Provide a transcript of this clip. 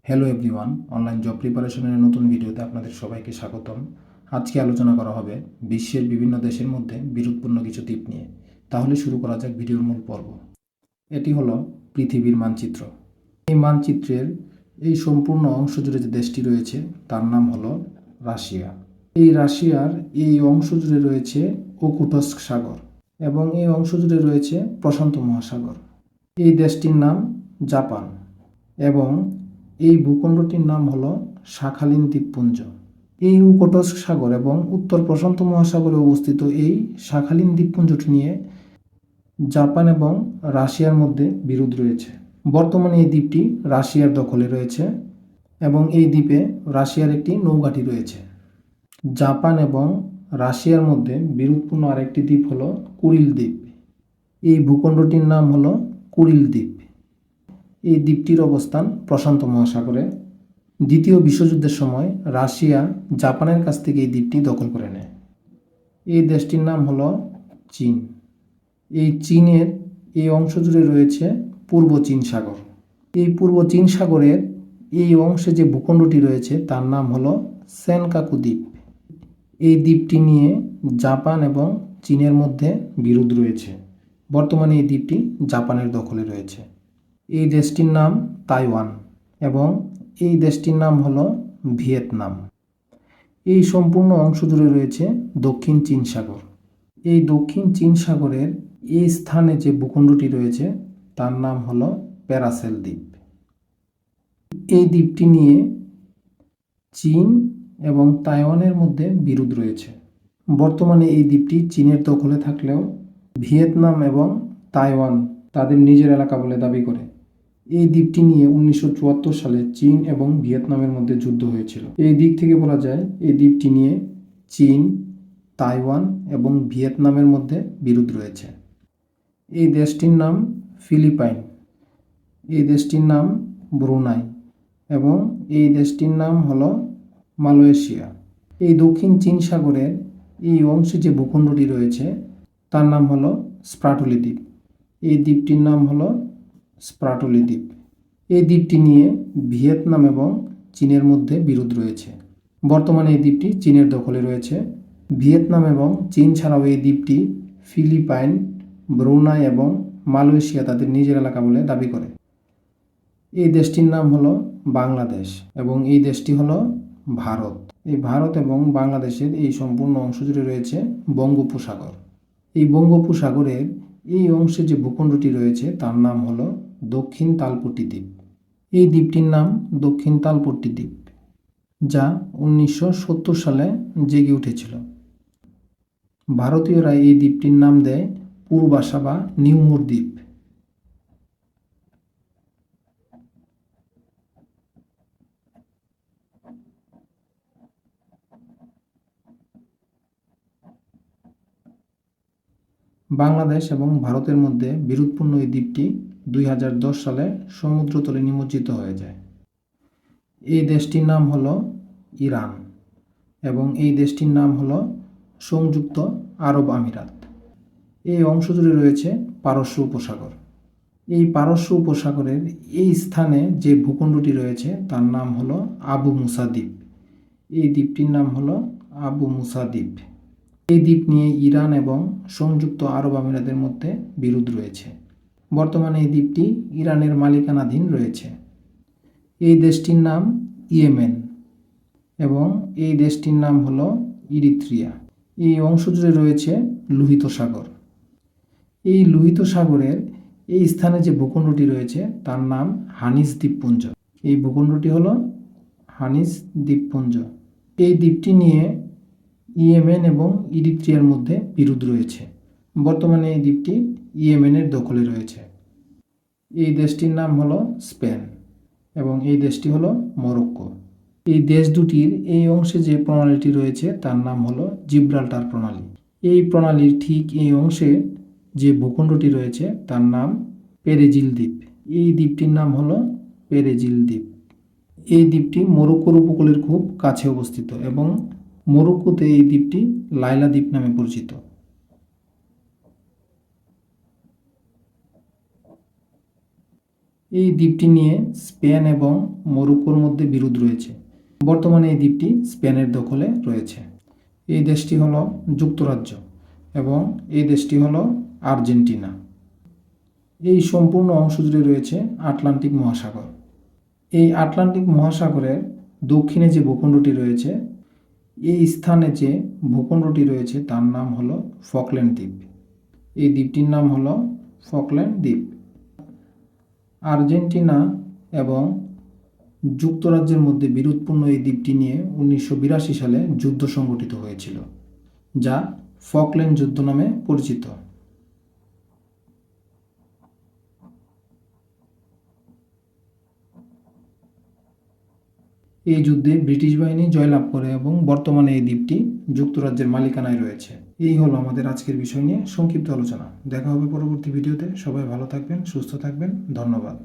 Hello everyone, online job প্রিপারেশনের নতুন ভিডিওতে আপনাদের সবাইকে স্বাগতম। আজকে আলোচনা করা হবে বিশ্বের বিভিন্ন দেশের মধ্যে বিরোধপূর্ণ কিছু দ্বীপ নিয়ে। তাহলে শুরু করা যাক ভিডিওর মূল পর্ব। এটি হলো পৃথিবীর মানচিত্র। এই মানচিত্রের এই সম্পূর্ণ অংশ জুড়ে যে দেশটি রয়েছে তার নাম হলো রাশিয়া। এই রাশিয়ার এই অংশ জুড়ে রয়েছে ওখোটস্ক সাগর এবং এই অংশ জুড়ে রয়েছে প্রশান্ত মহাসাগর। এই দেশটির নাম জাপান এবং এই ভূখণ্ডটির নাম হলো শাখালিন দ্বীপপুঞ্জ। এই ওখোটস্ক সাগর এবং উত্তর প্রশান্ত মহাসাগরে অবস্থিত এই শাখালিন দ্বীপপুঞ্জটি নিয়ে জাপান এবং রাশিয়ার মধ্যে বিরোধ রয়েছে। বর্তমানে এই দ্বীপটি রাশিয়ার দখলে রয়েছে এবং এই দ্বীপে রাশিয়ার একটি নৌঘাঁটি রয়েছে। জাপান এবং রাশিয়ার মধ্যে বিরোধপূর্ণ আরেকটি দ্বীপ হলো কুরিল দ্বীপ। এই ভূখণ্ডটির নাম হলো কুরিল দ্বীপ। এই দ্বীপটির অবস্থান প্রশান্ত মহাসাগরে। দ্বিতীয় বিশ্বযুদ্ধের সময় রাশিয়া জাপানের কাছ থেকে এই দ্বীপটি দখল করে নেয়। এই দেশটির নাম হলো চীন। এই চীনের এই অংশ জুড়ে রয়েছে পূর্ব চীন সাগর। এই পূর্ব চীন সাগরের এই অংশে যে ভূখণ্ডটি রয়েছে তার নাম হলো সেনকাকু দ্বীপ। এই দ্বীপটি নিয়ে জাপান এবং চীনের মধ্যে বিরোধ রয়েছে। বর্তমানে এই দ্বীপটি জাপানের দখলে রয়েছে। এই দেশটির নাম তাইওয়ান এবং এই দেশটির নাম হলো ভিয়েতনাম। এই সম্পূর্ণ অংশ জুড়ে রয়েছে দক্ষিণ চীন সাগর। এই দক্ষিণ চীন সাগরের এই স্থানে যে ভূখণ্ডটি রয়েছে তার নাম হলো প্যারাসেল দ্বীপ। এই দ্বীপটি নিয়ে চীন এবং তাইওয়ানের মধ্যে বিরোধ রয়েছে। বর্তমানে এই দ্বীপটি চীনের দখলে থাকলেও ভিয়েতনাম এবং তাইওয়ান তাদের নিজের এলাকা বলে দাবি করে। এই দ্বীপটি নিয়ে 1974 সালে চীন এবং ভিয়েতনামের মধ্যে যুদ্ধ হয়েছিল। এই দিক থেকে বলা যায় এই দ্বীপটি নিয়ে চীন, তাইওয়ান এবং ভিয়েতনামের মধ্যে বিরোধ রয়েছে। এই দেশটির নাম ফিলিপাইন, এই দেশটির নাম ব্রুনাই এবং এই দেশটির নাম হলো মালয়েশিয়া। এই দক্ষিণ চীন সাগরের এই অংশে যে ভূখণ্ডটি রয়েছে তার নাম হলো স্প্রাটলি দ্বীপ। এই দ্বীপটির নাম হলো স্প্রাটলি দ্বীপ। এই দ্বীপটি নিয়ে ভিয়েতনাম এবং চীনের মধ্যে বিরোধ রয়েছে। বর্তমানে এই দ্বীপটি চীনের দখলে রয়েছে। ভিয়েতনাম এবং চীন ছাড়াও এই দ্বীপটি ফিলিপাইন, ব্রুনাই এবং মালয়েশিয়া তাদের নিজের এলাকা বলে দাবি করে। এই দেশটির নাম হলো বাংলাদেশ এবং এই দেশটি হলো ভারত। এই ভারত এবং বাংলাদেশের এই সম্পূর্ণ অংশ জুড়ে রয়েছে বঙ্গোপসাগর। এই বঙ্গোপসাগরের এই অংশে যে ভূখণ্ডটি রয়েছে তার নাম হলো দক্ষিণ তালপট্টি দ্বীপ। এই দ্বীপটির নাম দক্ষিণ তালপট্টি দ্বীপ, যা 1970 সালে জেগে উঠেছিল। ভারতীয়রা এই দ্বীপটির নাম দেয় পূর্বাশা বা নিউমোর দ্বীপ। বাংলাদেশ এবং ভারতের মধ্যে বিরোধপূর্ণ এই দ্বীপটি 2010 সালে সমুদ্রতলে নিমজ্জিত হয়ে যায়। এই দেশটির নাম হলো ইরান এবং এই দেশটির নাম হলো সংযুক্ত আরব আমিরাত। এই অংশ জুড়ে রয়েছে পারস্য উপসাগর। এই পারস্য উপসাগরের এই স্থানে যে ভূখণ্ডটি রয়েছে তার নাম হলো আবু মুসা দ্বীপ। এই দ্বীপটির নাম হলো আবু মুসা দ্বীপ। এই দ্বীপ নিয়ে ইরান এবং সংযুক্ত আরব আমিরাতের মধ্যে বিরোধ রয়েছে। বর্তমানে এই দ্বীপটি ইরানের মালিকানাধীন রয়েছে। এই দেশটির নাম ইয়েমেন এবং এই দেশটির নাম হলো ইরিত্রিয়া। এই অংশ জুড়ে রয়েছে লোহিত সাগর। এই লোহিত সাগরের এই স্থানে যে ভূখণ্ডটি রয়েছে তার নাম হানিস দ্বীপপুঞ্জ। এই ভূখণ্ডটি হলো হানিস দ্বীপপুঞ্জ। এই দ্বীপটি নিয়ে ইয়েমেন এবং ইরিত্রিয়ার মধ্যে বিরোধ রয়েছে। বর্তমানে এই দ্বীপটি ইয়েমেনের দখলে রয়েছে। এই দেশটির নাম হলো স্পেন এবং এই দেশটি হলো মরক্কো। এই দেশ দুটির এই অংশে যে প্রণালীটি রয়েছে তার নাম হলো জিব্রাল্টার প্রণালী। এই প্রণালীর ঠিক এই অংশে যে ভূখণ্ডটি রয়েছে তার নাম পেরেজিল দ্বীপ। এই দ্বীপটির নাম হলো পেরেজিল দ্বীপ। এই দ্বীপটি মরক্কোর উপকূলের খুব কাছে অবস্থিত এবং মরক্কোতে এই দ্বীপটি লাইলা দ্বীপ নামে পরিচিত। এই দ্বীপটি নিয়ে স্পেন এবং মরক্কোর মধ্যে বিরোধ রয়েছে। বর্তমানে এই দ্বীপটি স্পেনের দখলে রয়েছে। এই দেশটি হলো যুক্তরাজ্য এবং এই দেশটি হলো আর্জেন্টিনা। এই সম্পূর্ণ অংশ জুড়ে রয়েছে আটলান্টিক মহাসাগর। এই আটলান্টিক মহাসাগরের দক্ষিণে যে ভূখণ্ডটি রয়েছে, এই স্থানে যে ভূখণ্ডটি রয়েছে তার নাম হলো ফকল্যান্ড দ্বীপ। এই দ্বীপটির নাম হলো ফকল্যান্ড দ্বীপ। আর্জেন্টিনা এবং যুক্তরাজ্যের মধ্যে বিরোধপূর্ণ এই দ্বীপটি নিয়ে 1982 সালে যুদ্ধ সংঘটিত হয়েছিল, যা ফকল্যান্ড যুদ্ধ নামে পরিচিত। এই যুদ্ধে ব্রিটিশ বাহিনী জয়লাভ করে এবং বর্তমানে এই দ্বীপটি যুক্তরাজ্যের মালিকানায় রয়েছে। এই হলো আমাদের আজকের বিষয় নিয়ে সংক্ষিপ্ত আলোচনা। দেখা হবে পরবর্তী ভিডিওতে। সবাই ভালো থাকবেন, সুস্থ থাকবেন। ধন্যবাদ।